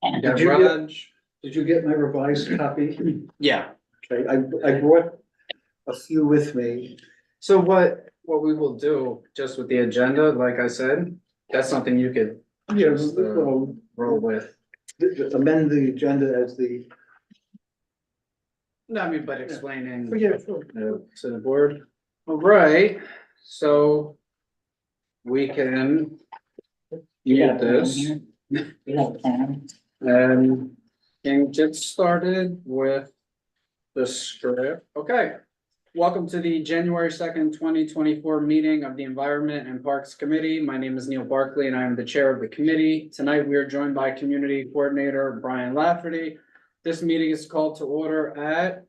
You got Did you get- Raj? Did you get my revised copy? Yeah, Okay, I brought a few with me. so what we will do, just with the agenda, like I said, that's something you could Yeah, just roll with. amend the agenda as the. No, I mean, but explaining Yeah, sure. to the board. All right, so we can mute this We have a plan. and get started with the script. Okay. Welcome to the January 2nd, 2024 meeting of the Environment and Parks Committee. My name is Neil Barkley and I am the chair of the committee. Tonight, we are joined by Community Coordinator Brian Lafferty. This meeting is called to order at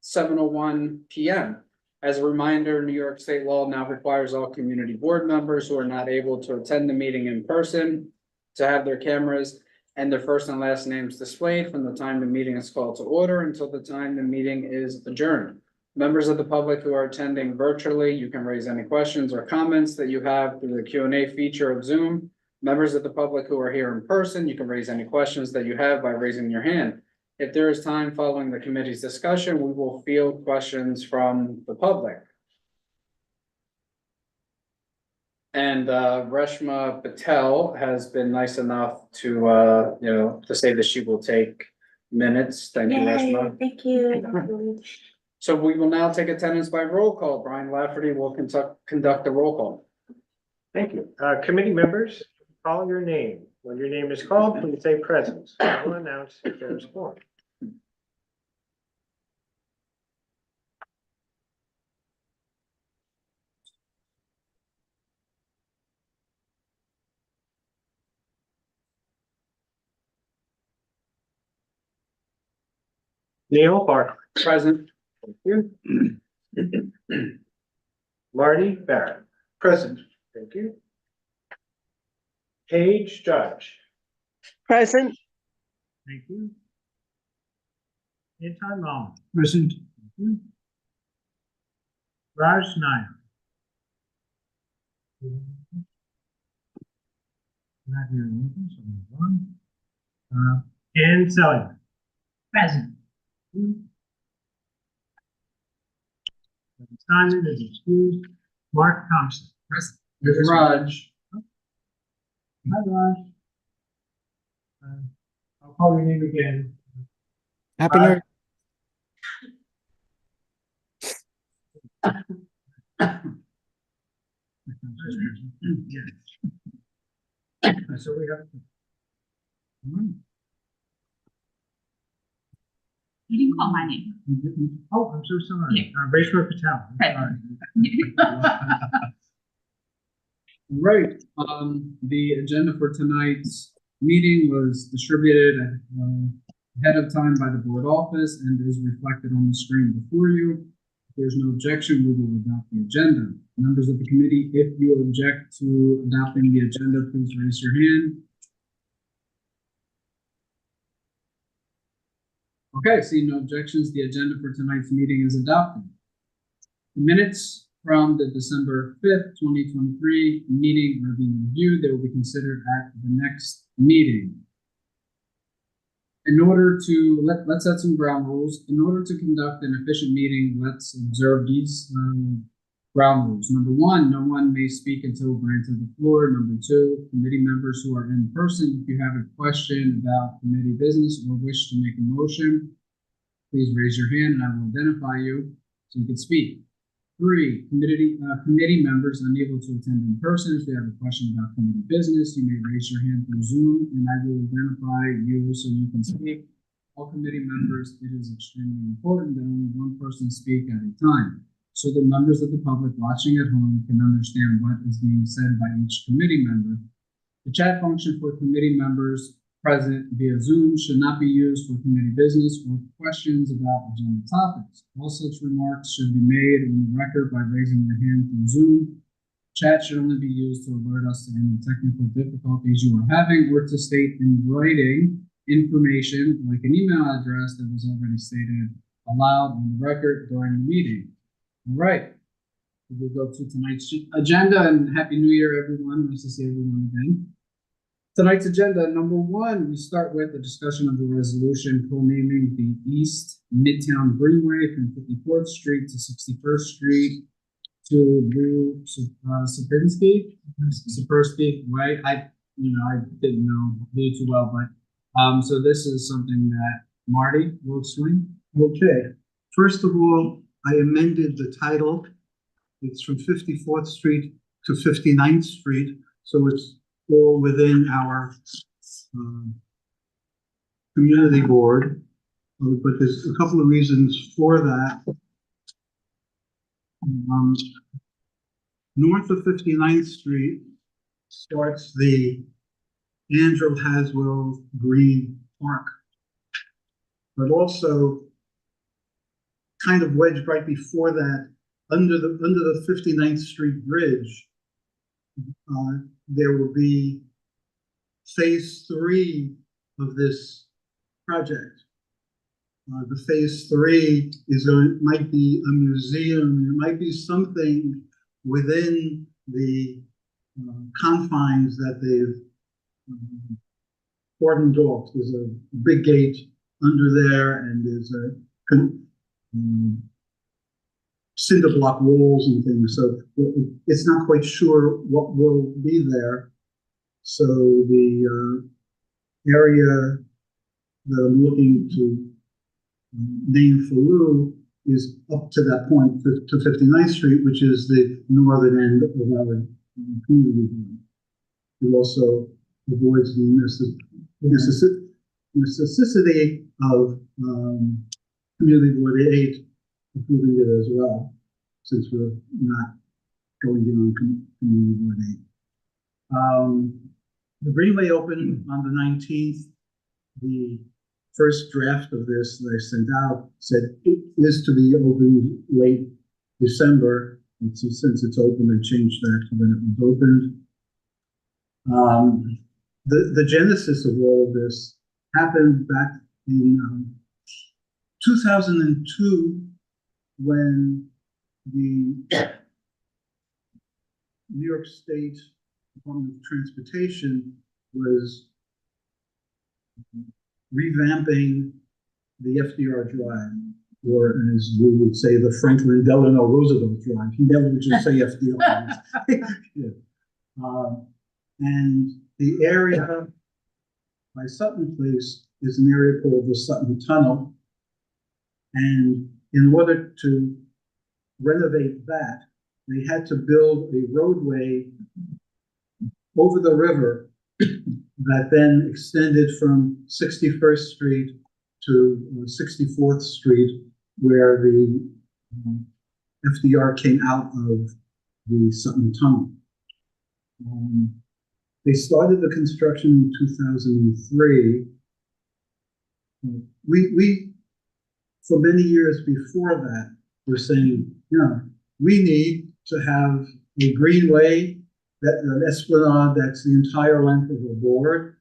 7:01 p.m. As a reminder, New York State law now requires all community board members who are not able to attend the meeting in person to have their cameras and their first and last names displayed from the time the meeting is called to order until the time the meeting is adjourned. Members of the public who are attending virtually, you can raise any questions or comments that you have through the Q&A feature of Zoom. Members of the public who are here in person, you can raise any questions that you have by raising your hand. If there is time following the committee's discussion, we will field questions from the public. And Reshma Patel has been nice enough to to say that she will take minutes. Thank you, Reshma. Thank you. So we will now take attendance by roll call. Brian Lafferty will conduct the roll call. Thank you. Committee members, call your name. When your name is called, please say present. I will announce if there is quorum. Neil Barkley. Present. Thank you. Marty Barrett. Present. Thank you. Paige Judge. Present. Thank you. Anton Malman. Present. Thank you. Raj Nair. Not here in Lincoln, so move on. Ann Seligman. Present. Simon is excused. Mark Thompson. Present. There's Raj. Hi, Raj. I'll call your name again. Happy New Year. So we have. You didn't call my name. Oh, I'm so sorry. Reshma Patel. I'm sorry. Right, the agenda for tonight's meeting was distributed ahead of time by the board office and is reflected on the screen before you. If there's no objection, we will adopt the agenda. Members of the committee, if you object to adopting the agenda, please raise your hand. Okay, seeing no objections, the agenda for tonight's meeting is adopted. The minutes from the December 5th, 2023 meeting are being reviewed. They will be considered at the next meeting. In order to, let's set some ground rules. In order to conduct an efficient meeting, let's observe these ground rules. Number one, no one may speak until granted the floor. Number two, committee members who are in person, if you have a question about committee business or wish to make a motion, please raise your hand and I will identify you so you can speak. Three, committee members unable to attend in person. If you have a question about committee business, you may raise your hand through Zoom and I will identify you so you can speak. All committee members, it is extremely important that only one person speak at a time, so the members of the public watching at home can understand what is being said by each committee member. The chat function for committee members present via Zoom should not be used for committee business or questions about agenda topics. All such remarks should be made on the record by raising your hand through Zoom. Chat should only be used to alert us to any technical difficulties you are having or to state in writing information like an email address that was already stated aloud on the record during the meeting. All right, we'll go to tonight's agenda and Happy New Year, everyone. Nice to see everyone again. Tonight's agenda, number one, we start with a discussion of the resolution co-naming the East Midtown Greenway from 54th Street to 61st Street to Lou Sapinsky Way. I didn't know Lou too well, but so this is something that Marty will explain. Okay, first of all, I amended the title. It's from 54th Street to 59th Street, so it's all within our community board. But there's a couple of reasons for that. North of 59th Street starts the Andrew Haswell Green Park, but also kind of wedged right before that, under the 59th Street Bridge, there will be phase 3 of this project. The phase 3 might be a museum, it might be something within the confines that they've cordoned off. There's a big gate under there, and there's a cinder block walls and things, so it's not quite sure what will be there. So the area that I'm looking to name for Lou is up to that point, to 59th Street, which is the northern end of our community. It also avoids the necessity of Community Board 8 approving it as well, since we're not going in on Community Board 8. The Greenway opened on the 19th. The first draft of this that I sent out said it is to be opened late December. And so since it's open, I changed that to when it was opened. The genesis of all of this happened back in 2002, when the New York State Department of Transportation was revamping the FDR Drive, or as we would say, the Franklin Delano Roosevelt Drive. He never would just say FDR. Yeah. And the area by Sutton Place is an area called the Sutton Tunnel. And in order to renovate that, they had to build a roadway over the river that then extended from 61st Street to 64th Street, where the FDR came out of the Sutton Tunnel. They started the construction in 2003. We for many years before that, were saying, we need to have a greenway, an esplanade that's the entire length of the board.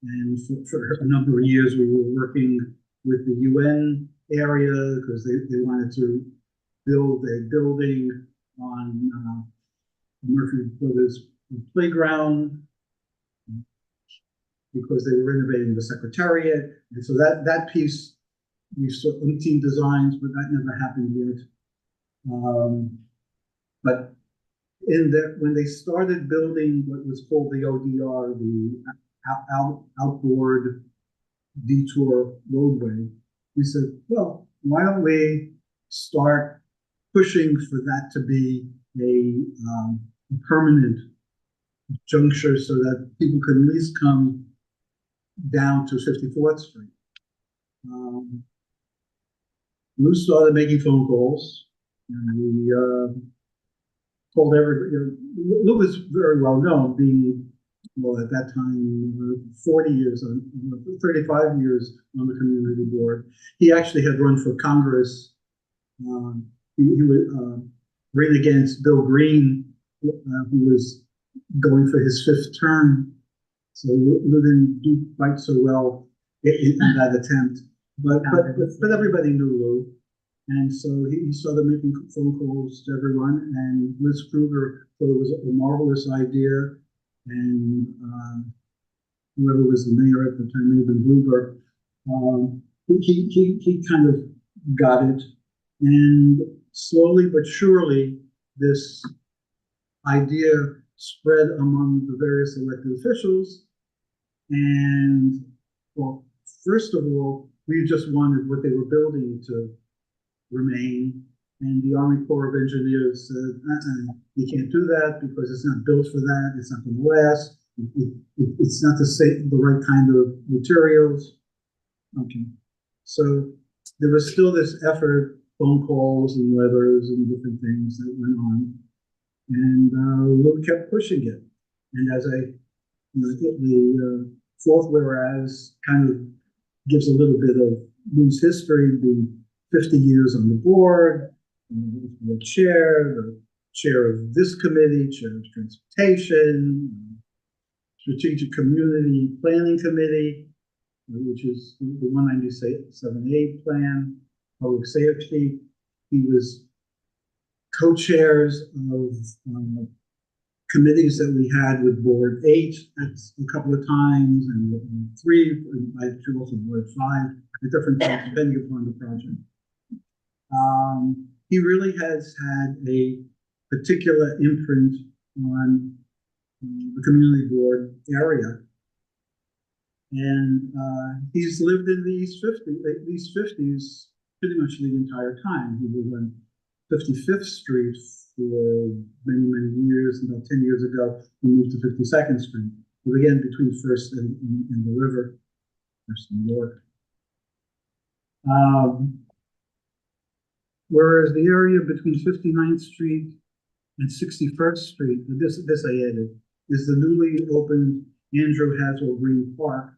And for a number of years, we were working with the UN area because they wanted to build a building on Murphy Brothers playground, because they were renovating the Secretariat. And so that piece, we saw umpteen designs, but that never happened yet. But when they started building what was called the ODR, the outboard detour roadway, we said, well, why don't we start pushing for that to be a permanent juncture, so that people could at least come down to 54th Street. Lou started making phone calls, and we told everybody. Lou was very well known, being, well, at that time, 40 years, 35 years on the community board. He actually had run for Congress. He would ran against Bill Green, who was going for his 5th term. So Lou didn't do quite so well in that attempt. But everybody knew Lou. And so he started making phone calls to everyone, and Liz Kruger thought it was a marvelous idea. And whoever was the mayor at the time, Nathan Gruber, he kind of got it. And slowly but surely, this idea spread among the various elected officials. And, well, first of all, we just wanted what they were building to remain. And the Army Corps of Engineers said, you can't do that because it's not built for that. It's not going to last. It's not the right kind of materials. Okay. So there was still this effort, phone calls and letters and different things that went on. And we kept pushing it. And as the fourth whereas kind of gives a little bit of loose history, the 50 years on the board, the chair of this committee, chair of transportation, strategic community planning committee, which is the 197A plan, public safety. He was co-chairs of committees that we had with Board 8 a couple of times, and 3, and I should also Board 5 at different times, depending upon the project. He really has had a particular imprint on the community board area. And he's lived in these 50s pretty much the entire time. He lived on 55th Street for many, many years. About 10 years ago, we moved to 52nd Street. But again, between First and the river, First New York. Whereas the area between 59th Street and 61st Street, this I added, is the newly opened Andrew Haswell Green Park.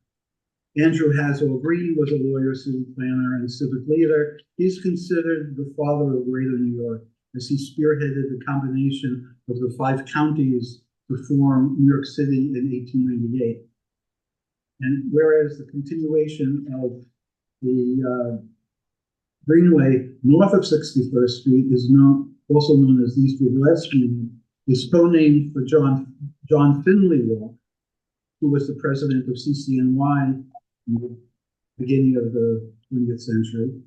Andrew Haswell Green was a lawyer, city planner, and civic leader. He's considered the father of Greater New York, as he spearheaded the combination of the 5 counties to form New York City in 1898. And whereas the continuation of the Greenway north of 61st Street is also known as the East River Street, is co-named for John Finley Walk, who was the president of CCNY in the beginning of the 20th century.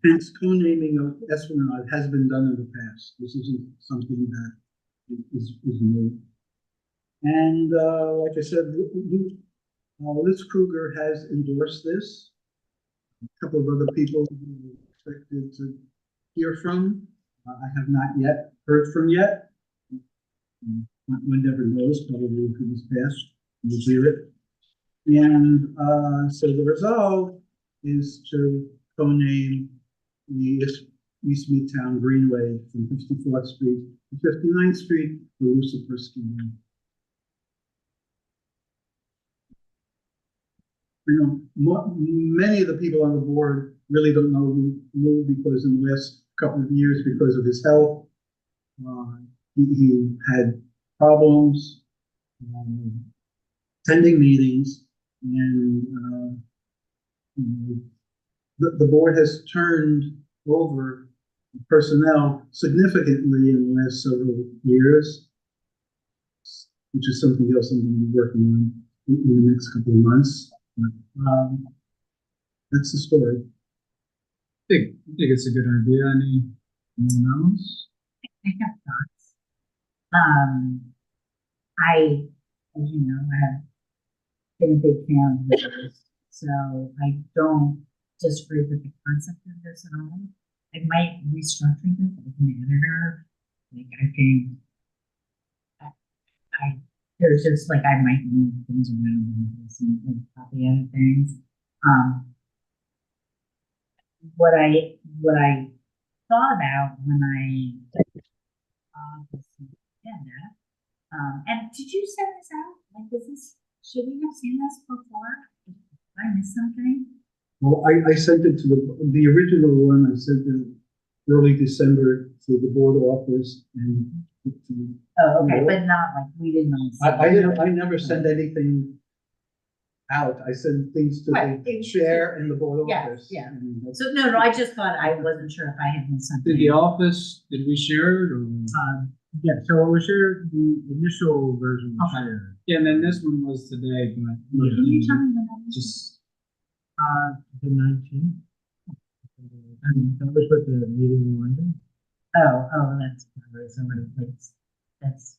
Hence, co-naming of Esplanade has been done in the past. This isn't something that is new. And like I said, Liz Kruger has endorsed this. A couple of other people who expected to hear from, I have not yet heard from yet. One never knows, probably if it was passed, we'll hear it. And so the resolve is to co-name the East Midtown Greenway from 54th Street to 59th Street for Lucifer Scheme. You know, many of the people on the board really don't know Lou because in the last couple of years, because of his health, he had problems attending meetings, and the board has turned over personnel significantly in the last several years, which is something else I'm going to be working on in the next couple of months. But, that's the story. I think it's a good idea. Anyone else? I have thoughts. As you know, I have been a big fan of yours, so I don't disagree with the concept of this at all. I might restructure this as an editor. Like there's just like I might move things around and copy other things. What I thought about when I this agenda, and did you send this out? Like, should we have seen this before? Did I miss something? Well, I sent it to the original one. I sent it early December to the board office and. Oh, okay, but not like we didn't. I never send anything out. I send things to the chair and the board office. Yeah. So no, I just thought I wasn't sure if I had missed something. Did the office, did we share it or? Yeah, so it was shared, the initial version was Okay. shared. Yeah, and then this one was today, but. Can you tell me the number? Just, The 19th. And that was with the meeting in London. Oh, that's probably somebody thinks that's,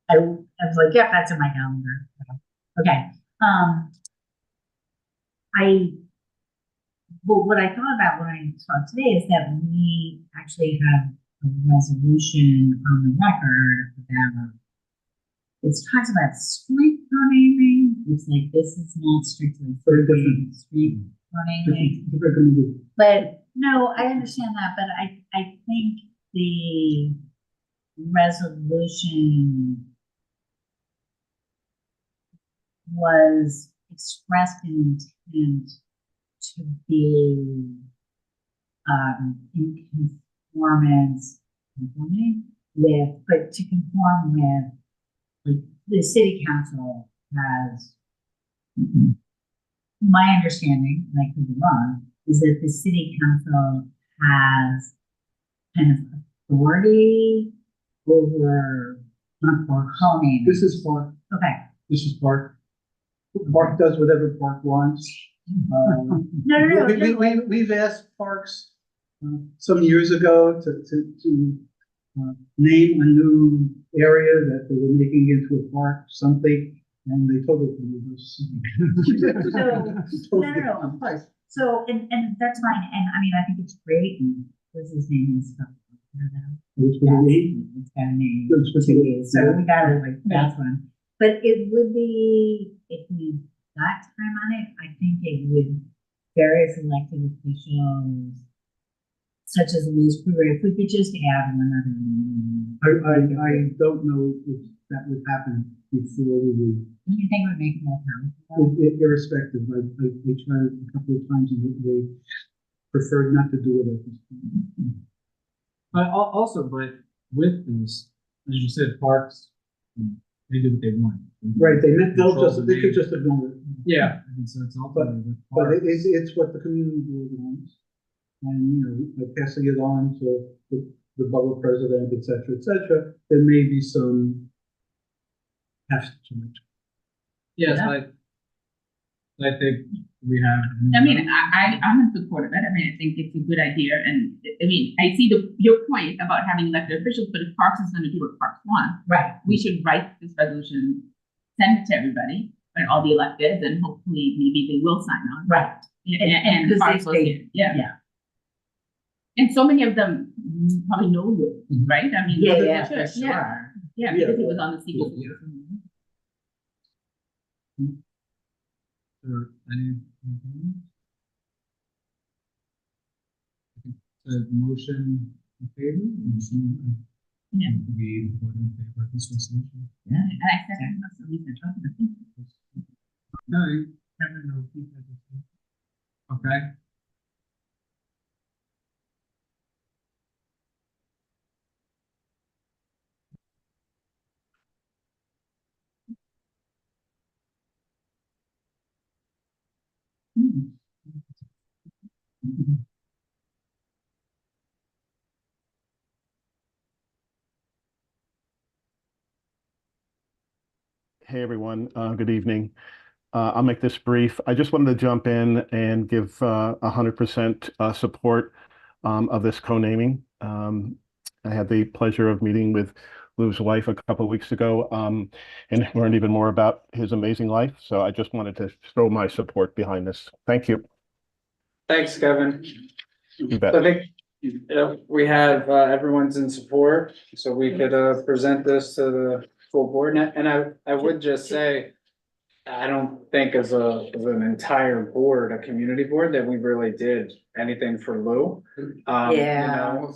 I was like, yeah, that's in my calendar. Okay, well, what I thought about when I saw today is that we actually have a resolution on the record about, it talks about street pronaming. It's like, this is not strictly Very different. street pronaming. Different community. But no, I understand that, but I think the resolution was expressed in intent to be in conforming with, but to conform with, like, the city council has, my understanding, and I could be wrong, is that the city council has kind of authority over honing. This is Park, Okay. this is Park. Park does whatever Park wants. No. We've asked Parks some years ago to name a new area that they were making into a park, something, and they told it to leave us. No, of course. So, and that's fine, and I mean, I think it's great, and what's his name is, Which was neat. it's got a name. It's supposed to be- So we got it, like, that's one. But it would be, if we got time on it, I think it would, various elected officials, such as Louis Kruger, if we could just add one other name. I don't know if that would happen before we would, Do you think it would make it more powerful? irrespective. I tried a couple of times and they preferred not to do it at this point. but also, but with this, as you said, parks, they do what they want. Right, they Control the they could name. just ignore it. Yeah, and so it's ultimately with But parks. it's what the community board wants. And, you know, by passing it on to the borough president, et cetera, there may be some have to it. Yes, Yeah. I think we have. I mean, I'm in support of it. I mean, I think it's a good idea, and I mean, I see your point about having elected officials, but if Parks is gonna do what Parks want, Right. we should write this resolution, send it to everybody, and all the electeds, and hopefully maybe they will sign on. Right. And 'cause Parks will they- see it, yeah. Yeah. And so many of them probably know you, right? I mean. Yeah, they yeah, should, for sure. Yeah, because it was on the Seagull. Or any? The motion in favor? Motion. Yeah. We vote in favor of this resolution. Yeah, and I said, I must have been talking to people. No, Kevin, no, keep that the same. okay. Hey, everyone. Good evening. I'll make this brief. I just wanted to jump in and give 100% support of this co-naming. I had the pleasure of meeting with Lou's wife a couple of weeks ago and learned even more about his amazing life. So I just wanted to throw my support behind this. Thank you. Thanks, Kevin. You bet. So I think, you know, we have, everyone's in support, so we could, present this to the full board. And I would just say, I don't think as an entire board, a community board, that we really did anything for Lou. You Yeah. know,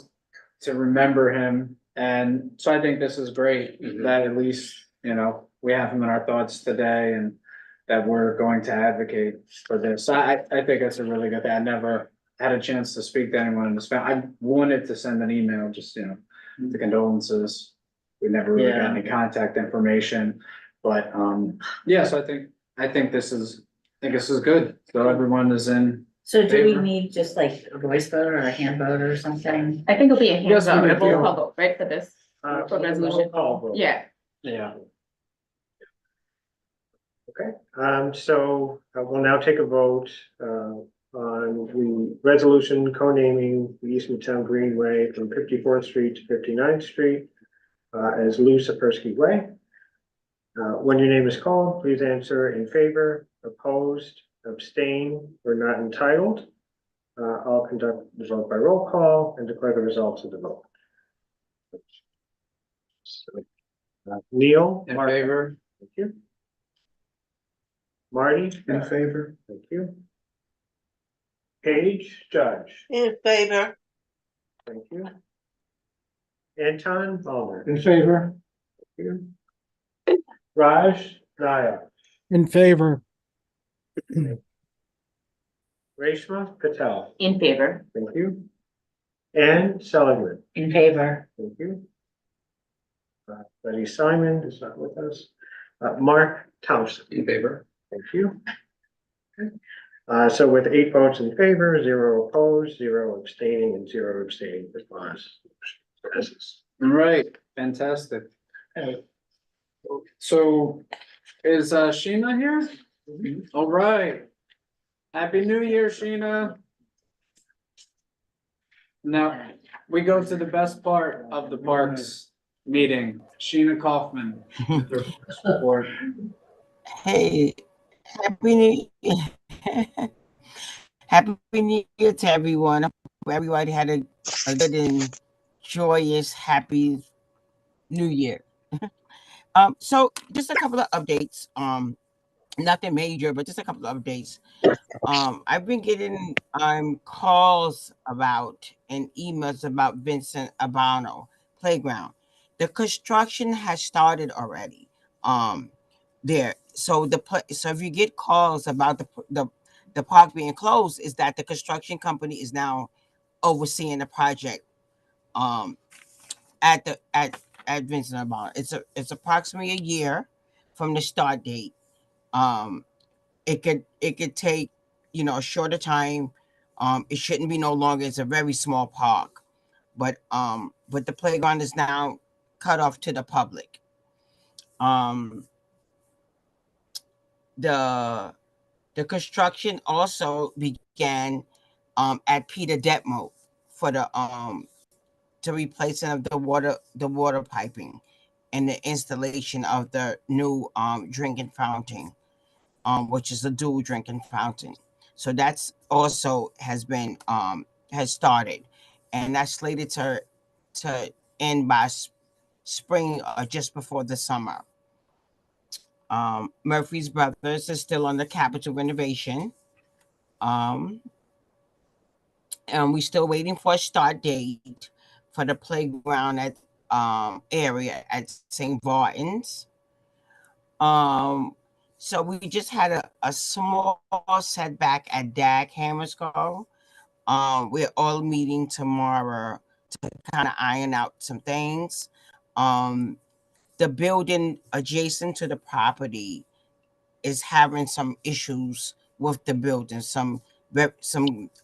to remember him. And so I think this is great that at least, you know, we have him in our thoughts today and that we're going to advocate for this. I think that's a really good thing. I never had a chance to speak to anyone in this family. I wanted to send an email, just, you know, the condolences. We never really got any contact information, but, yeah, so I think this is good. So everyone is in. So do we Favor? need just like a voice vote or a hand vote or something? I think it'll be a hand Yes, vote, we a roll do. call vote, right, for this? For resolution. Yeah, Yeah. Okay, so we'll now take a vote on the resolution co-naming the East Midtown Greenway from 54th Street to 59th Street as Lou Sapersky Way. When your name is called, please answer in favor, opposed, abstain, or not entitled. I'll conduct the vote by roll call and declare the results of the vote. So, Neil? In favor? Thank you. Marty? In favor? Thank you. Paige, Judge? In favor. Thank you. Anton Palmer? In favor? Thank you. Raj Nayak? In favor. Reshma Patel? In favor. Thank you. Anne Seligman? In favor. Thank you. Betty Simon is not with us. Mark Thompson? In favor. Thank you. Okay. So with 8 votes in favor, 0 opposed, 0 abstaining, and 0 abstaining response. Passes. All right, fantastic. So is Sheena here? All right. Happy New Year, Sheena. Now, we go to the best part of the parks meeting, Sheena Kaufman. with her report. Hey, happy New Happy New Year to everyone. Hope everybody had a good and joyous, happy New Year. So just a couple of updates. Nothing major, but just a couple of updates. I've been getting calls about and emails about Vincent Abano Playground. The construction has started already. There. So so if you get calls about the park being closed, is that the construction company is now overseeing the project at Vincent Abano. It's approximately a year from the start date. It could take, a shorter time. It shouldn't be no longer. It's a very small park, but the playground is now cut off to the public. The construction also began at Peter Detmo for the replacement of the water piping and the installation of the new drinking fountain, which is a dual drinking fountain. So that's also has started, and that's slated to end by spring or just before the summer. Murphy's Brothers is still under capital renovation. And we're still waiting for a start date for the playground at area at St. Barton's. So we just had a small setback at DAG Hammersco. We're all meeting tomorrow to kind of iron out some things. The building adjacent to the property is having some issues with the building, some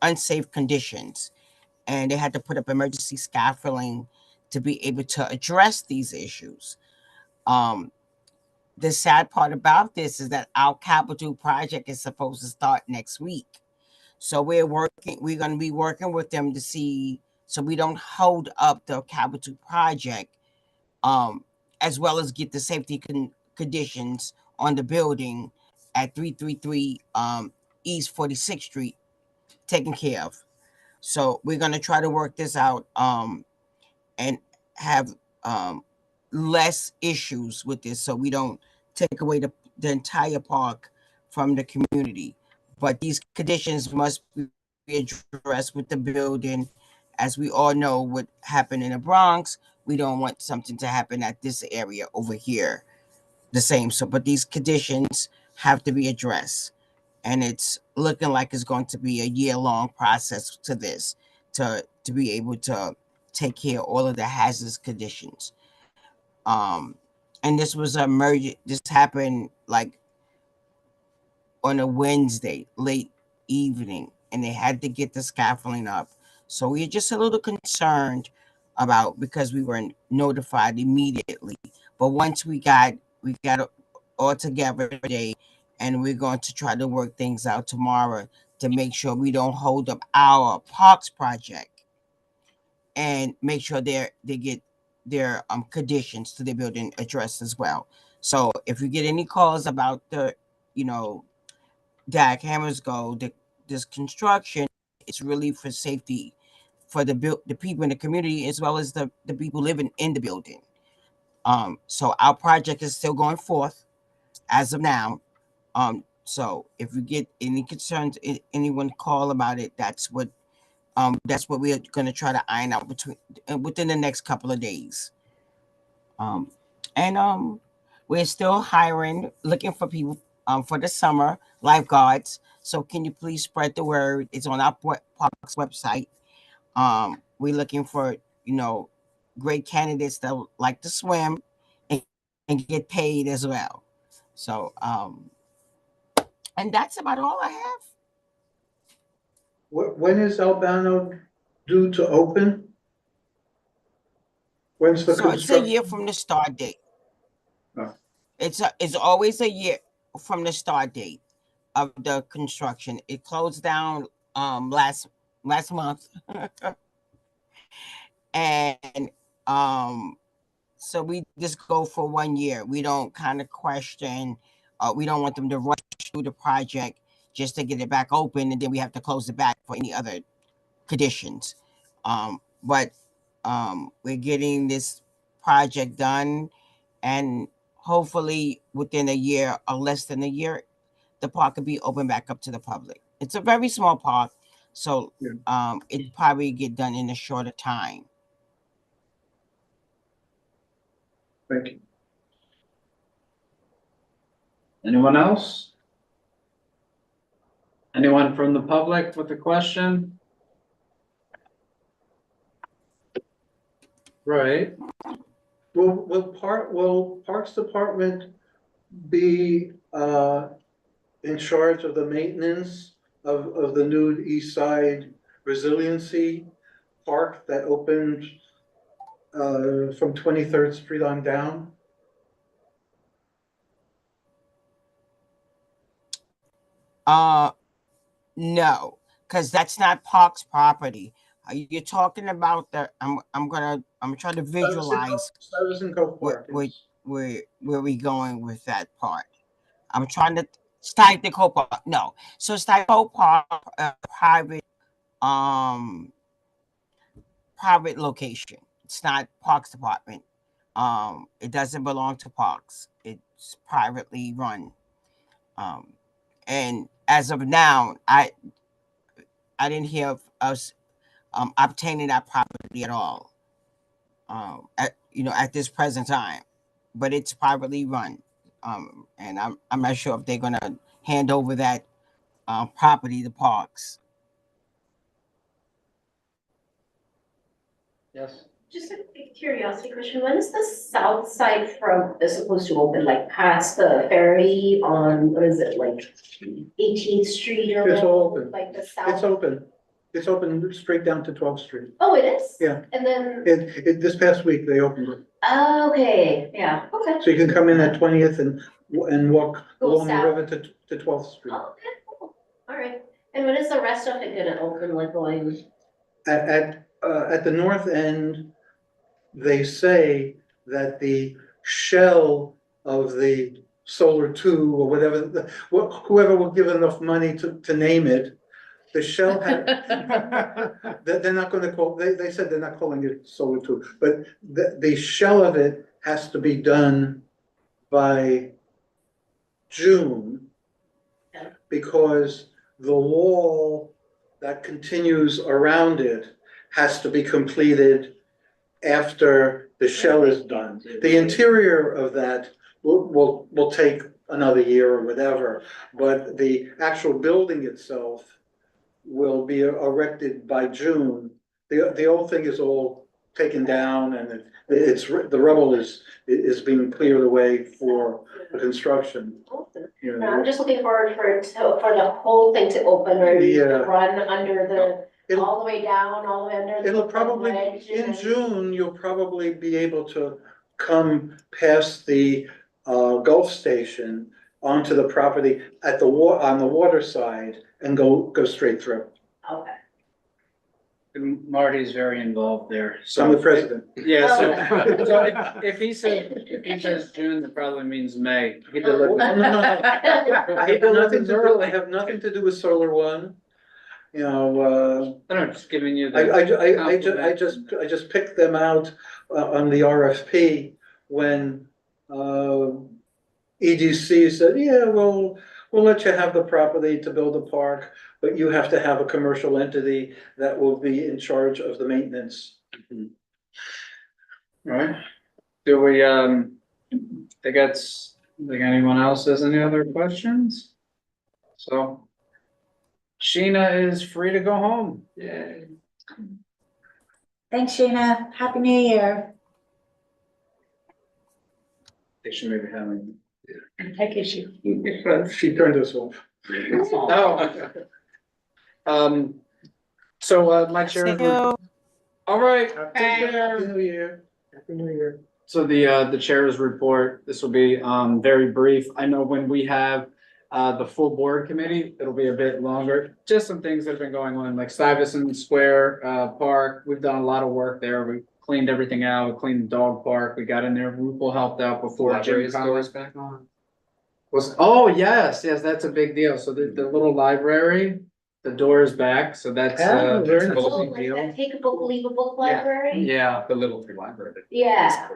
unsafe conditions, and they had to put up emergency scaffolding to be able to address these issues. The sad part about this is that our capital project is supposed to start next week. So we're going to be working with them to see, so we don't hold up the capital project, as well as get the safety conditions on the building at 333 East 46th Street taken care of. So we're going to try to work this out and have less issues with this, so we don't take away the entire park from the community. But these conditions must be addressed with the building. As we all know what happened in the Bronx, we don't want something to happen at this area over here the same. So, but these conditions have to be addressed. And it's looking like it's going to be a year-long process to this, to be able to take care of all of the hazardous conditions. And this was this happened like on a Wednesday, late evening, and they had to get the scaffolding up. So we're just a little concerned about, because we weren't notified immediately. But once we got all together today, and we're going to try to work things out tomorrow to make sure we don't hold up our parks project, and make sure they get their conditions to the building addressed as well. So if you get any calls about the, you know, Dag Hammersgo, this construction, it's really for safety for the people in the community as well as the people living in the building. So our project is still going forth as of now. So if you get any concerns, anyone call about it, that's what we're gonna try to iron out within the next couple of days. And we're still hiring, looking for people for the summer lifeguards. So can you please spread the word? It's on our parks website. We're looking for, you know, great candidates that would like to swim and, get paid as well. So and that's about all I have. When is Albano due to open? When's the So it's a year construction? from the start date. Oh. It's always a year from the start date of the construction. It closed down last month. And so we just go for 1 year. We don't kind of question, we don't want them to rush through the project just to get it back open, and then we have to close it back for any other conditions. But we're getting this project done, and hopefully within a year or less than a year, the park could be open back up to the public. It's a very small park, so it probably get done in a shorter time. Thank you. Anyone else? Anyone from the public with a question? Right, Will Parks Department be in charge of the maintenance of the new East Side Resiliency Park that opened from 23rd Street on down? No, because that's not Parks property. You're talking about the, I'm trying to visualize Stuyvesant Cove Park. where we going with that part. I'm trying to Stuyvesant Cove Park. No, so Stuyvesant Cove Park, private location. It's not Parks Department. It doesn't belong to Parks. It's privately run. And as of now, I didn't hear of us obtaining that property at all. At this present time, but it's privately run. And I'm not sure if they're gonna hand over that property to Parks. yes. Just a quick curiosity question, when is the south side front is supposed to open, like past the ferry on, what is it, like 18th Street or? It's all open. Like the It's south? open. It's open straight down to 12th Street. Oh, it is? Yeah. And then, This past week, they opened it. okay, yeah, okay. So you can come in at 20th and walk Go along the south. river to 12th Street. Oh, okay, cool, all right. And when is the rest of it gonna open, like going? At the north end, they say that the shell of the Solar 2 or whatever, whoever will give enough money to name it, the shell had, they're not gonna call, they said they're not calling it Solar 2, but the shell of it has to be done by June, because the wall that continues around it has to be completed after the shell is done. The interior of that will take another year or whatever, but the actual building itself will be erected by June. The old thing is all taken down, and the rubble is being cleared away for the construction. You No, I'm know, just looking forward for the whole thing to open, or Yeah. run under the, It'll- all the way down, all the way under. It'll the probably, ledge and in then- June, you'll probably be able to come past the Gulf Station onto the property at the on the water side and go straight through. Okay. And Marty's very involved there, so. I'm the president. Yeah, so if he says June, that probably means May. He delivers. I have nothing to do with Solar One. You know, I don't know, just giving you I the. just picked them out on the RFP when EDC said, yeah, we'll let you have the property to build a park, but you have to have a commercial entity that will be in charge of the maintenance. Right, do we, think anyone else has any other questions? So. Sheena is free to go home. Yay. Thanks, Sheena. Happy New Year. They should maybe have. Tech issue. She turned us off. Oh. So, my chair. See you. All right, take Happy care. New Year. Happy New Year. So the chair's report, this will be, very brief. I know when we have, the full board committee, it'll be a bit longer. Just some things that have been going on, like Stuyvesant Square, Park. We've done a lot of work there. We cleaned everything out, we cleaned the dog park. We got in there. Rupel helped out before. Jim Collins back on. oh, yes, that's a big deal. So the little library, the door is back. So that's, Oh, that's a Oh, big like deal. that take a book, leave a book library? Yeah. The little free library. Yeah.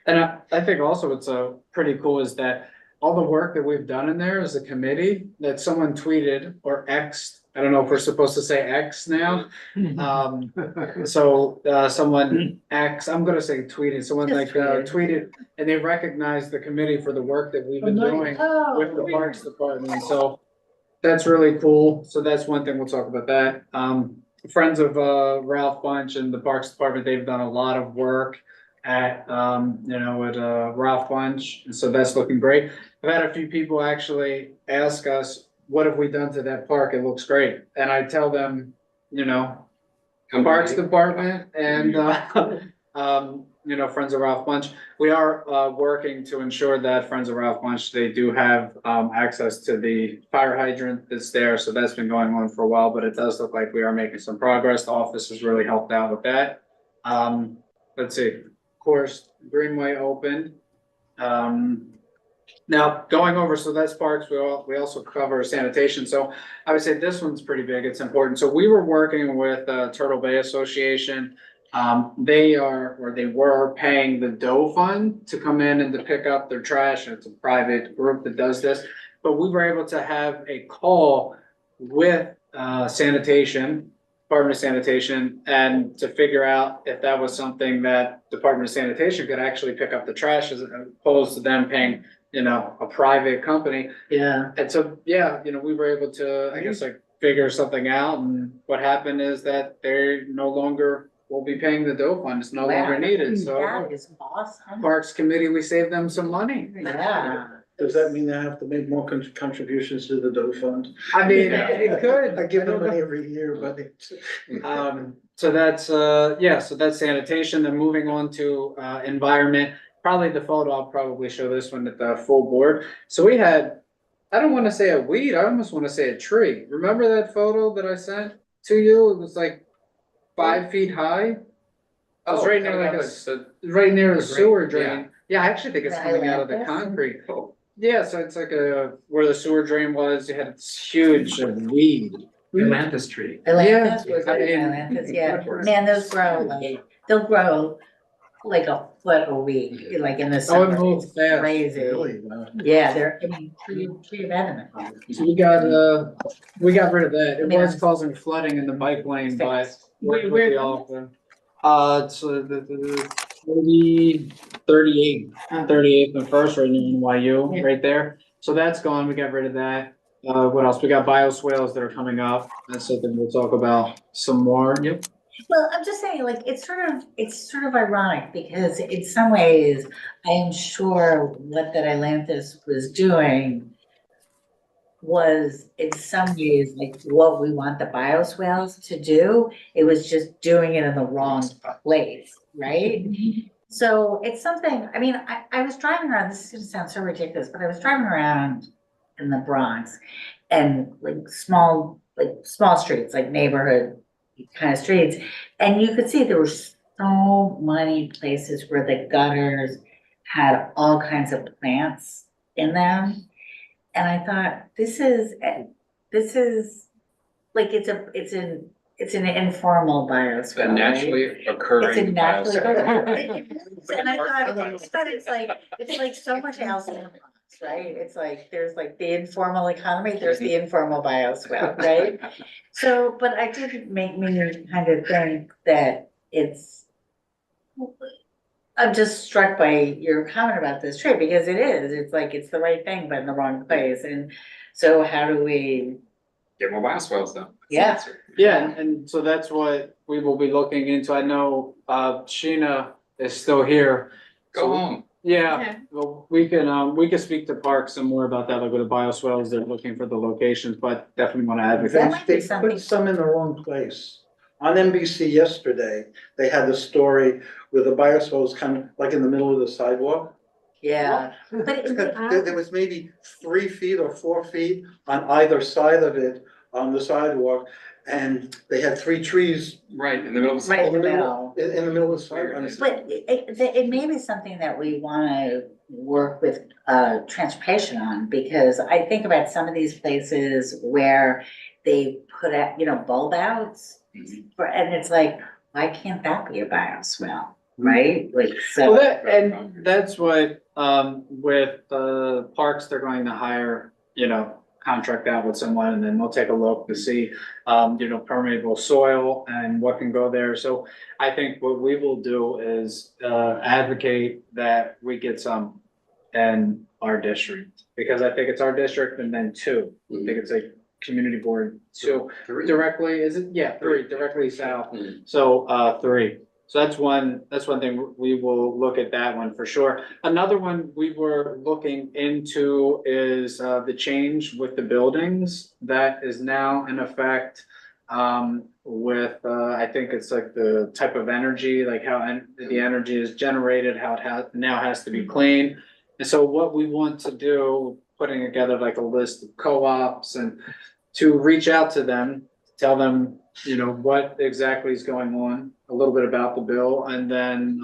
And I think also what's pretty cool is that all the work that we've done in there as a committee, that someone tweeted or X'd, I don't know if we're supposed to say X now. Someone I'm gonna say tweeted, someone Just like tweeted, and they recognized the committee for the work that we've been doing with the Parks Department, so that's really cool. So that's one thing, we'll talk about that. Friends of Ralph Bunch and the Parks Department, they've done a lot of work at Ralph Bunch, and so that's looking great. I've had a few people actually ask us, what have we done to that park? It looks great. And I tell them, Parks Department and, Friends of Ralph Bunch. We are working to ensure that Friends of Ralph Bunch, they do have access to the fire hydrant that's there. So that's been going on for a while, but it does look like we are making some progress. The office has really helped out with that. Let's see, of course, Greenway opened. Now going over, so that's parks, we also cover sanitation. So I would say this one's pretty big, it's important. So we were working with Turtle Bay Association. They were paying the Doe Fund to come in and to pick up their trash. It's a private group that does this. But we were able to have a call with sanitation, Department of Sanitation, and to figure out if that was something that Department of Sanitation could actually pick up the trash as opposed to them paying, a private company. Yeah. And so, we were able to, I guess, like figure something out. And what happened is that they no longer will be paying the Doe Fund. It's no longer needed. So That is awesome. Parks Committee, we saved them some money. Yeah. Does that mean they have to make more contributions to the Doe Fund? I mean, it could. I give them money every year, but it's. So that's, so that's sanitation. Then moving on to, environment. Probably the photo, I'll probably show this one at the full board. So we had, I don't want to say a weed, I almost want to say a tree. Remember that photo that I sent to you? It was like 5 feet high. It was right near right near a sewer drain. Yeah, I actually think it's coming out of the concrete. Yeah, so it's like where the sewer drain was, you had this huge weed. Atlantis tree. Atlantis, Yeah. was it Atlantis? Yeah, man, those grow they'll grow like a foot a week, like in the Oh, summer. it moves It's fast. crazy. Really? Wow. Yeah, they're, tree of venom. So we got rid of that. It was Yeah. causing flooding in the bike lane, but. Where- with where- the Alpha. It's the 38th and First right near NYU, right there. So that's gone. We got rid of that. What else? We got bioswales that are coming up. That's something we'll talk about some more. Yep. Well, I'm just saying, like, it's sort of ironic because in some ways, I am sure what that Atlantis was doing was in some ways like what we want the bioswales to do. It was just doing it in the wrong place, right? So it's something, I mean, I was driving around, this is gonna sound so ridiculous, but I was driving around in the Bronx and like small streets, like neighborhood kind of streets. And you could see there were so many places where the gutters had all kinds of plants in them. And I thought, this is like, it's an informal bioswale, A right? naturally It's a occurring naturally. bioswale. And I thought it's like so much else in the Bronx, right? It's like, there's like the informal economy, there's the informal bioswale, right? So, but I did make me kind of think that I'm just struck by your comment about this tree, because it's like, it's the right thing, but in the wrong place. And so how do we, Get more bioswales though. That's the Yeah. answer. Yeah, and so that's what we will be looking into. I know, Sheena is still here. Go home. Yeah, well, we can speak to Park some more about that, like with the bioswales, they're looking for the locations, but definitely wanna That advocate. might be They something. put some in the wrong place. On NBC yesterday, they had the story where the bioswale was kind of like in the middle of the sidewalk. Yeah, but There was maybe 3 feet or 4 feet on either side of it on the sidewalk. And they had 3 trees Right, in the middle of. Right in the middle. in the middle of the sidewalk. But it may be something that we wanna work with transportation on, because I think about some of these places where they put out, bulb outs. And it's like, why can't that be a bioswale, right? Like, so. Well, and that's what, with Parks, they're going to hire, contract out with someone, and then they'll take a look to see, permeable soil and what can go there. So I think what we will do is, advocate that we get some in our district, because I think it's our district, and then 2, I think it's a community board, 2 directly, is it? Yeah, 3 directly south. So, 3. So that's one thing, we will look at that one for sure. Another one we were looking into is, the change with the buildings that is now in effect. With, I think it's like the type of energy, like how the energy is generated, how it now has to be clean. And so what we want to do, putting together like a list of co-ops and to reach out to them, tell them, what exactly is going on, a little bit about the bill, and then,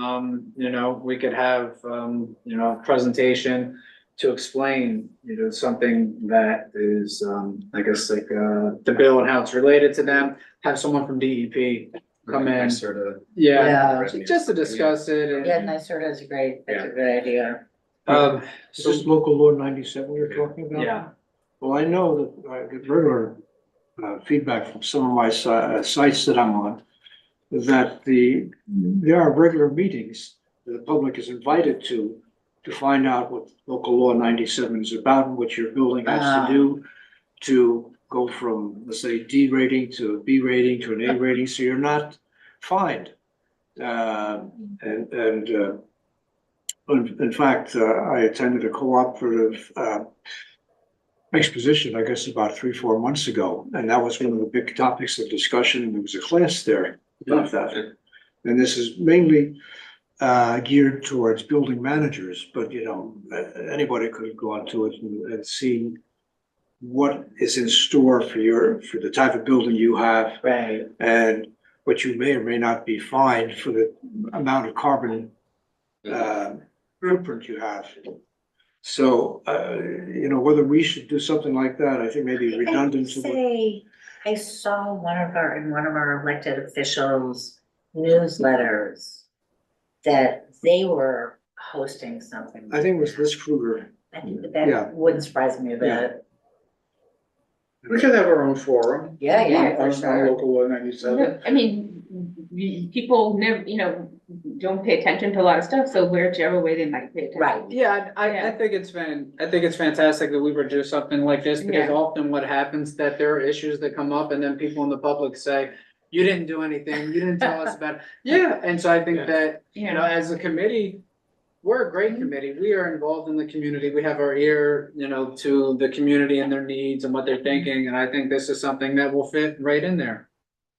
we could have, a presentation to explain, something that is, I guess, like, the bill and how it's related to them, have someone from DEP come in. Sort of. Yeah, Yeah. just to discuss it and. Yeah, NYSERDA is that's a good idea. Is this local law 97 you're talking about? Yeah. Well, I know that I get regular feedback from some of my sites that I'm on, that there are regular meetings that the public is invited to find out what local law 97 is about and what your building has to do to go from, let's say, D rating to a B rating to an A rating, so you're not fined. In fact, I attended a cooperative exposition, I guess, about 3-4 months ago, and that was one of the big topics of discussion, and there was a class there about that. And this is mainly geared towards building managers, but anybody could go onto it and see what is in store for the type of building you have, Right. and what you may or may not be fined for the amount of carbon footprint you have. So, whether we should do something like that, I think maybe redundant to what. I saw one of our elected officials' newsletters that they were hosting something. I think it was Liz Kruger. Yeah. That wouldn't surprise me a bit. We could have our own forum. Yeah, for On sure. local law 97. I mean, people never, don't pay attention to a lot of stuff, so whichever way they might pay attention. Right. Yeah, I Yeah. think it's fantastic that we would do something like this, because Yeah. often what happens that there are issues that come up and then people in the public say, you didn't do anything, you didn't tell us about it. Yeah, and so I think that, as a committee, we're a great committee. We are involved in the community. We have our ear, to the community and their needs and what they're thinking, and I think this is something that will fit right in there.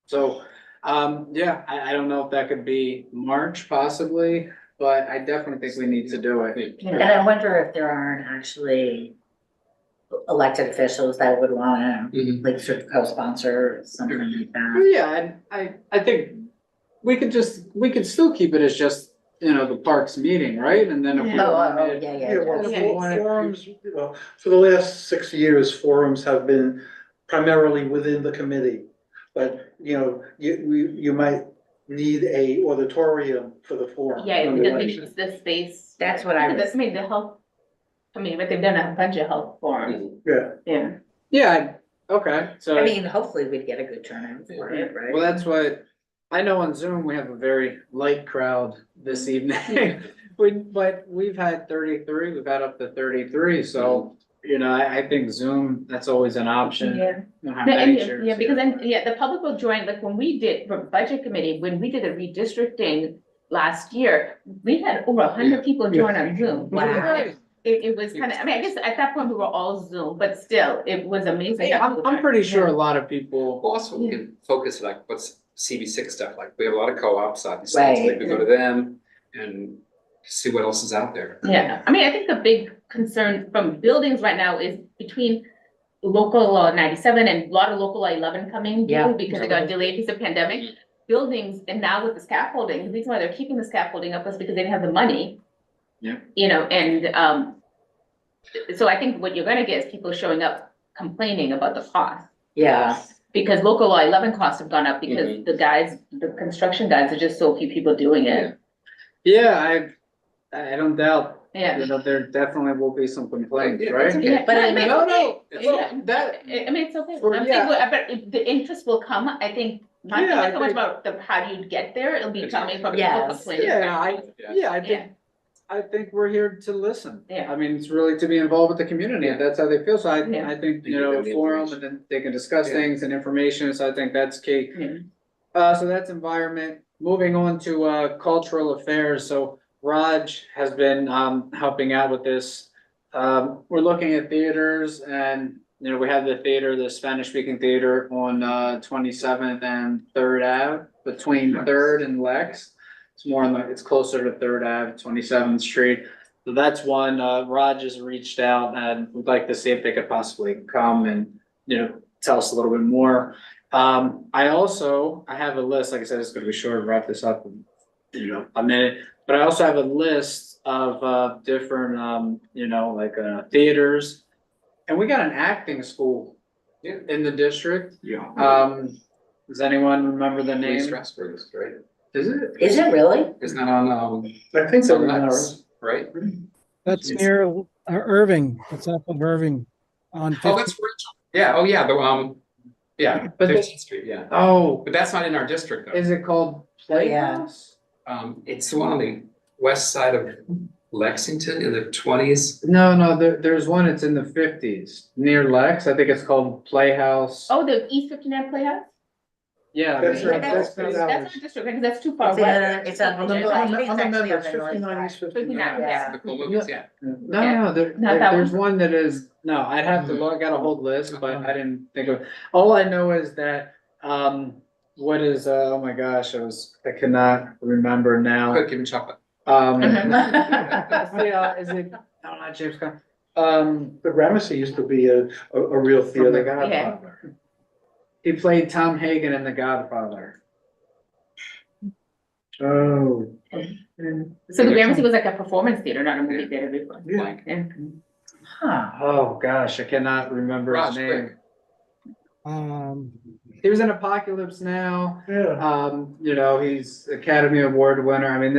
So, I don't know if that could be March possibly, but I definitely think we need to do it. And I wonder if there aren't actually elected officials that would wanna, Mhm. like, sort of co-sponsor or something like that. Yeah, and I think we could still keep it as just, you know, the parks meeting, right? And then if we Oh, wanted. yeah, Yeah, well, If we wanted- forums, for the last 6 years, forums have been primarily within the committee. But, you might need a auditorium for the forum. Yeah, because maybe it's the space. That's what I Because was, I mean, the health, I mean, but they've done a bunch of health forums, Yeah. yeah. Yeah, okay, so. I mean, hopefully we'd get a good turnout for it, right? Well, that's what, I know on Zoom, we have a very light crowd this evening. But we've had 33, we've had up to 33, so, you know, I think Zoom, that's always an option. Yeah. You don't have No, many and, chairs yeah, because here. then, yeah, the public will join, like, when we did, for budget committee, when we did the redistricting last year, we had over 100 people join on Zoom. Wow. It was kind of, I mean, I guess at that point, we were all Zoom, but still, it was amazing. Yeah, I'm pretty sure a lot of people, Well, also, we can focus like what's CV6 stuff, like we have a lot of co-ops, obviously, so Right. maybe go to them and see what else is out there. Yeah, I mean, I think the big concern from buildings right now is between local law 97 and a lot of local law 11 coming Yeah. due because they got delayed because of pandemic. Buildings, and now with the scaffolding, the reason why they're keeping the scaffolding up is because they didn't have the money. Yeah. You know, and so I think what you're gonna get is people showing up complaining about the cost. Yeah, Because local law 11 costs have gone up because the construction guys, there's just so few people doing it. yeah, I don't doubt, Yeah. you know, there definitely will be some complaints, Yeah, right? that's okay. Yeah, But I mean- No, no, Yeah. look, that, I mean, it's okay. For- I'm yeah. saying, but if the interest will come, I think, not Yeah, I so much think- about the, how do you get there, it'll be coming from people Yes. complaining. yeah, Yeah. I think we're here to listen. Yeah. I mean, it's really to be involved with the community, if that's how they feel, so Yeah. I think, you Give know, them a the forum, information. and then they can discuss Yeah. things and information, so I think that's key. Yeah. So that's environment, moving on to, cultural affairs, so Raj has been, helping out with this. We're looking at theaters and, you know, we have the theater, the Spanish-speaking theater on, 27th and Third Ave, between Third and Lex. It's more on the, it's closer to Third Ave, 27th Street. So that's one, Raj has reached out and would like to see if they could possibly come and, you know, tell us a little bit more. I have a list, like I said, it's gonna be short, wrap this up in, you know, a minute. But I also have a list of, different, you know, like, theaters. And we got an acting school Yeah. in the district. Yeah. Does anyone remember the Lee name? Strasberg is great. Is it? is it really? Isn't that on, I think so. Lex, right? That's It's- near Irving. It's off of Irving on Oh, that's 50. Rachel. Yeah, oh, yeah, yeah, But the- 15th Street, yeah. Oh, But that's not in our district though. is it called Playhouse? It's the one on the west side of Lexington in the 20s. No, there's one, it's in the 50s, near Lex, I think it's called Playhouse. Oh, the East 59 Playhouse? Yeah. That's right, That's that's not ours. district, because that's too far It's west. it's on. On the, I on the, think on it's the actually member, on the north 59 side. East 59. Yeah. The cool movies, yeah. No, that there's one? one that is, no, I'd have to look, I got a whole list, but I didn't think of, all I know is that, what is, oh my gosh, I cannot remember now. Quick, give me chocolate. Yeah, is it, no, not James Conn. The Gramercy used to be a real From The theater. Godfather. He played Tom Hagen in The Godfather. Oh. So the Gramercy was like a performance theater, not a movie theater before. Yeah. Yeah. Huh. Oh, gosh, I cannot remember his Raj, name. Um, He was in Apocalypse Now. Yeah. You know, he's Academy Award winner. I mean,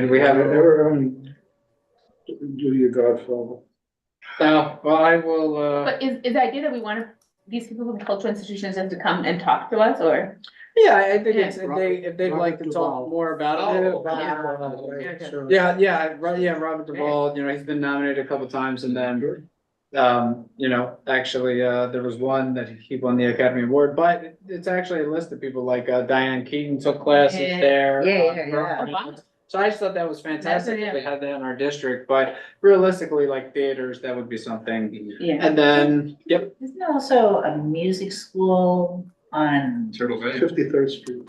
we have it. Do your Godfather. Oh, well, I will, But is the idea that we want these people from cultural institutions just to come and talk to us, or? yeah, I think Yeah. it's, if they'd like to talk more about it. Oh, Yeah. Robert Duvall, you know, he's been nominated a couple times and then, you know, actually, there was one that he won the Academy Award, but it's actually a list of people like, Diane Keaton took classes Yeah. there. Yeah. So I just thought that was fantastic, That's- that we had that in our district, but realistically, like theaters, that would be something. Yeah. And then, yep, Isn't there also a music school on, Turtle Bay. 53rd Street.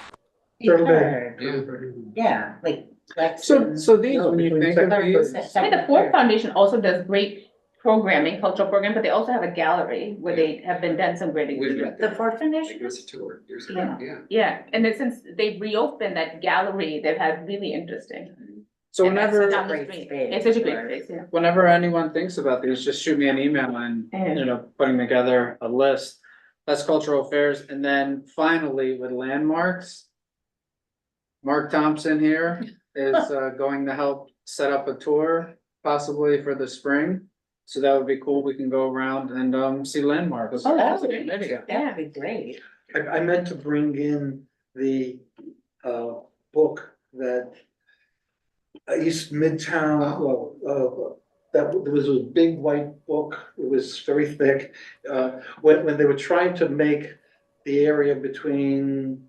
Turtle Bay. Heard. Yeah, like. Lexington. So these, when you think of these, I think the Ford Foundation also does great programming, cultural program, but they also have a gallery where they have been done some great. We've been The Ford Like, Foundation? it was a tour years ago, yeah. Yeah, and then since they've reopened that gallery, they've had really interesting. so And that's whenever, down the Great street. space, It's such a sure. great space, yeah. whenever anyone thinks about these, just shoot me an email and, you know, putting together a list. That's cultural affairs, and then finally with landmarks. Mark Thompson here is going to help set up a tour, possibly for the spring. So that would be cool, we can go around and see landmarks. Oh, that As a would be, committee. that would be great. I meant to bring in the, book that East Midtown, that there was a big white book, it was very thick. When they were trying to make the area between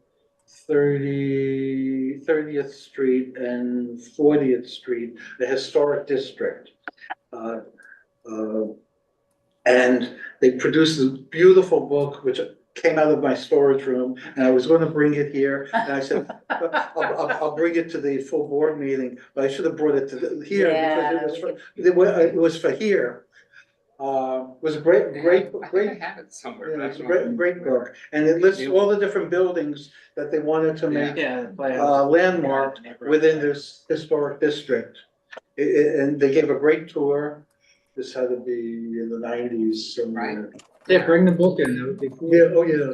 30th Street and 40th Street, the historic district. And they produced a beautiful book, which came out of my storage room, and I was gonna bring it here, and I said, I'll bring it to the full board meeting, but I should have brought it to here, because it was for here. It was a great, I have it somewhere. yeah, but I it's a don't know. great book, and it lists all the different buildings that they wanted to make Yeah. landmarked within this historic district. And they gave a great tour. This had to be in the 90s somewhere. Yeah, bring the book in, that would be cool. Yeah, oh, yeah.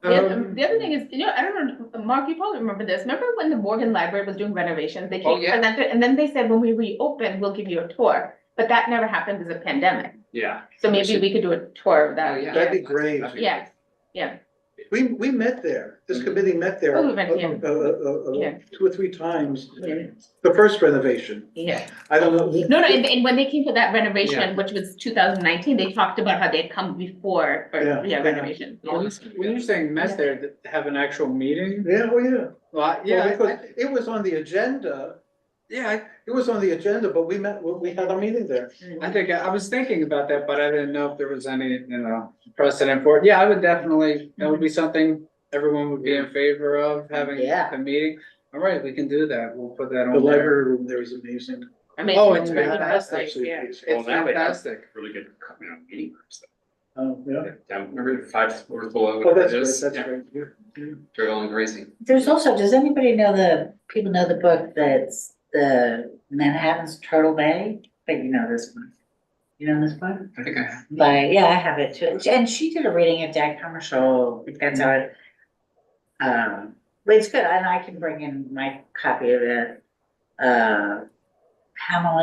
The other thing is, you know, I don't know, Mark, you probably remember this. Remember when the Morgan Library was doing renovations? They Oh, came yeah. presented, and then they said, when we reopen, we'll give you a tour. But that never happened because of pandemic. Yeah. So maybe we could do a tour of Oh, that. yeah. That'd be great. Yeah, yeah. We met there. This committee met there Oh, we met here. Yeah. 2 or 3 times. Yeah. The first renovation. Yeah. I don't know. No, and when they came for that Yeah. renovation, which was 2019, they talked about how they'd come before for, Yeah. renovation. When you're saying met there, to have an actual meeting? Yeah, oh, yeah. Well, Well, yeah, because it was on the agenda. yeah, It was on the agenda, but we had a meeting there. I think, I was thinking about that, but I didn't know if there was any, you know, precedent for it. Yeah, I would definitely, that would be something everyone would be in favor of, having Yeah. a meeting. All right, we can do that. We'll put that The on there. library room there is amazing. I mean, Oh, it's really fantastic. nice, yeah. It's Well, now they have fantastic. really good, meeting rooms. Yeah. Down, remember 5 floors below? Oh, that's it great, is? that's Yeah. great. Yeah. Drill and crazy. There's also, does anybody know people know the book that's the Manhattan's Turtle Bay? But you know this one. You know this book? I think I have. But yeah, I have it too. And she did a reading at Dag Hammarskjöld. That's how it. But it's good, and I can bring in my copy of it. Pamela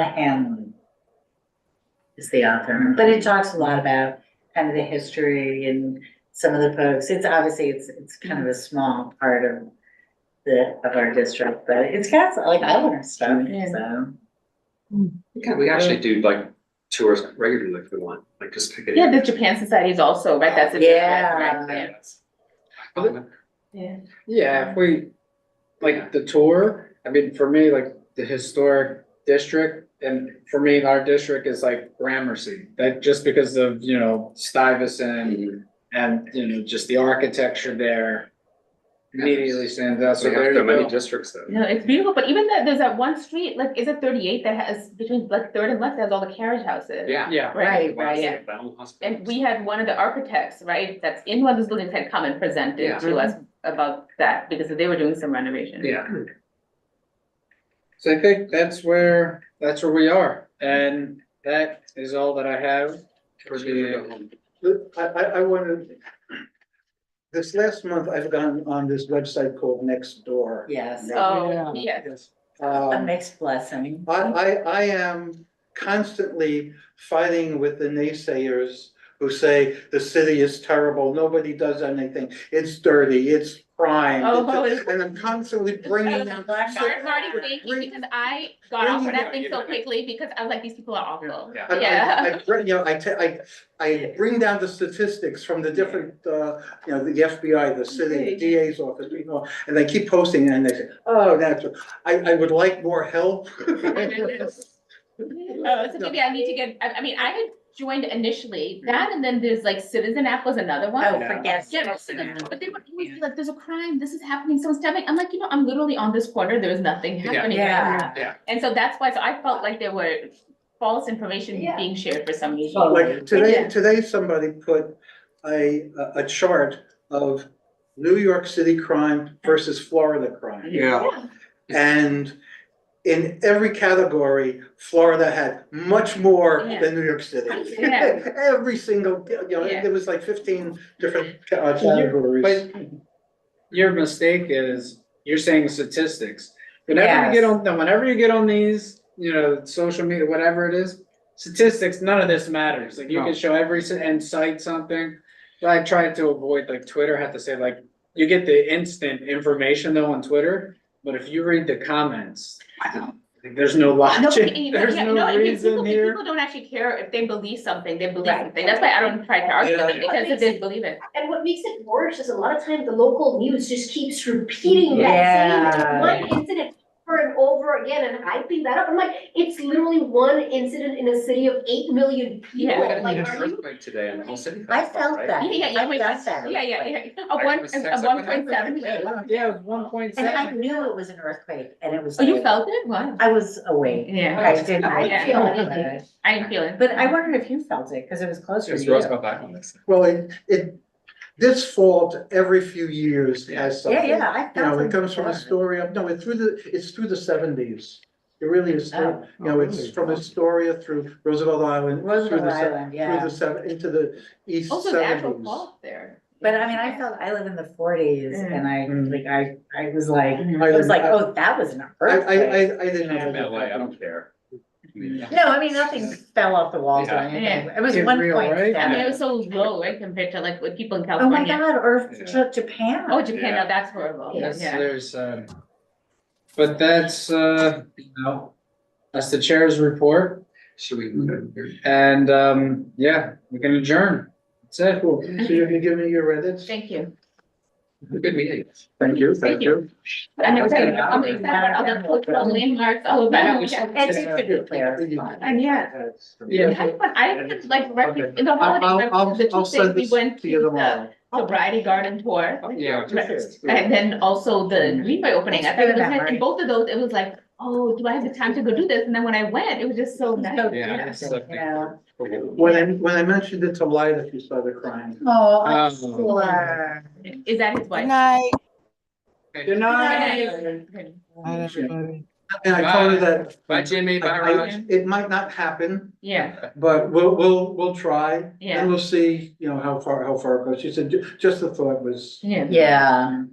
Hanlon is the author, but it talks a lot about kind of the history and some of the folks. It's obviously, it's kind of a small part of our district, but it's got like Islander stuff, so. We actually do like tours regularly if we want, like just pick it. Yeah, the Japan Society is also, right, that's. Yeah. Right, yeah. Yeah, if we, like the tour, I mean, for me, like the historic district, and for me, our district is like Gramercy. That just because of, you know, Stuyvesant and, you know, just the architecture there immediately stands out. So We there have so you many go. districts though. No, it's beautiful, but even that, there's that one street, like, is it 38 that has, between like Third and Left, has all the carriage houses? Yeah. Yeah, Right, right. Yeah. Battle hospital. And we had one of the architects, right, that's in one of those buildings had come and presented Yeah. to us about that, because they were doing some renovation. Yeah. so I think that's where we are, and that is all that I have for the. I wanted, this last month, I've gone on this website called Nextdoor. Yes, Oh, yes. a mixed blessing. I am constantly fighting with the naysayers who say the city is terrible, nobody does anything, it's dirty, it's crime. Oh, And I'm constantly bringing them. Marty, thank you, because I got off of that thing so quickly, because I was like, these people are awful. Yeah. Yeah. I bring down the statistics from the different, the FBI, the city, the DA's office, and they keep posting and they say, oh, that's, I would like more help. So maybe I need to get, I mean, I had joined initially, that and then there's like Citizen app was another one. Oh, forget. Yeah, but they would always be like, there's a crime, this is happening, someone's stabbing. I'm like, I'm literally on this corner, there was nothing happening. right Yeah. here. And so that's why, so I felt like there were false information Yeah. being shared for some reason. Like today, Yeah. today somebody put a chart of New York City crime versus Florida crime. Yeah. And in every category, Florida had much more Yeah. than New York City. Yeah. Every single, Yeah. there was like 15 different categories. But your mistake is, you're saying statistics. Whenever you Yes. get on, no, whenever you get on these, social media, whatever it is, statistics, none of this matters. Like, you No. can show and cite something. But I tried to avoid, like, Twitter had to say, like, you get the instant information though on Twitter, but if you read the comments, there's no No, logic, and- there's yeah, no and reason people, here. people don't actually care if they believe something, they believe Right. something. That's why I don't try to argue with them, Yeah. because if they believe it. And what makes it worse is a lot of times the local news just keeps repeating that Yeah. same one incident over and over again and hyping that up. I'm like, it's literally one incident in a city of 8 million people. Yeah. We got Like, an are you? earthfelt today and the whole city. I felt felt right? that. Yeah, I felt that. A I one, was a text, like, one what point happened? seven. Yeah, it was 1.7. And I knew it was an earthquake and it was. Oh, you like- felt it? What? I was awake. Yeah. I didn't. I didn't feel anything. I didn't feel it. But I wondered if you felt it, because it was closer to Is you. Roosevelt back on this? Well, this fault every few years has Yeah, something. yeah, I felt it. It comes from a story of, no, it's through the 70s. It really is, Oh. it's from Astoria through Roosevelt Island. through Roosevelt the se- Island, yeah. Through the into the east Also, the actual 70s. fault there. But I mean, I live in the 40s and I was like, I I was like, live- oh, that was an I earthquake. didn't know. In that LA, I happened. don't care. I mean, No, I mean, nothing fell off the walls or Yeah. anything. It was It's one real, point right? I mean, it seven. was so low, right, compared to like with people in Oh my California. God, or Yeah. Japan. Oh, Japan, Yeah. now that's horrible. Yes. Yeah. There's, but that's, that's the chair's report, Should we move it here? and, yeah, we can adjourn. That's it. Cool. So you can give me your edits? Thank you. Good meeting. Thank you, Thank you. I'm excited about all the cultural landmarks, all of that. And it should be clear. And yeah. Yeah. I could like, in the holidays, the I'll 2 send days we this went to you to tomorrow. the Sobriety Garden tour. Yeah. And then also the Greenway opening, I thought it was That's nice, right. in both of those, it was like, oh, do I have the time to go do this? And then when I went, it was just so nice. Yeah. it's like- You know. When I mentioned it to Lyda, she started crying. Oh, I'm Oh. sure. Is that his Good wife? night. Good night. Hi, everybody. And I told her that. Bye, Jimmy. Bye, Raj. It might not happen, Yeah, but we'll try. Yeah. And we'll see, how far it goes. She said, just the thought was, yeah. Yeah.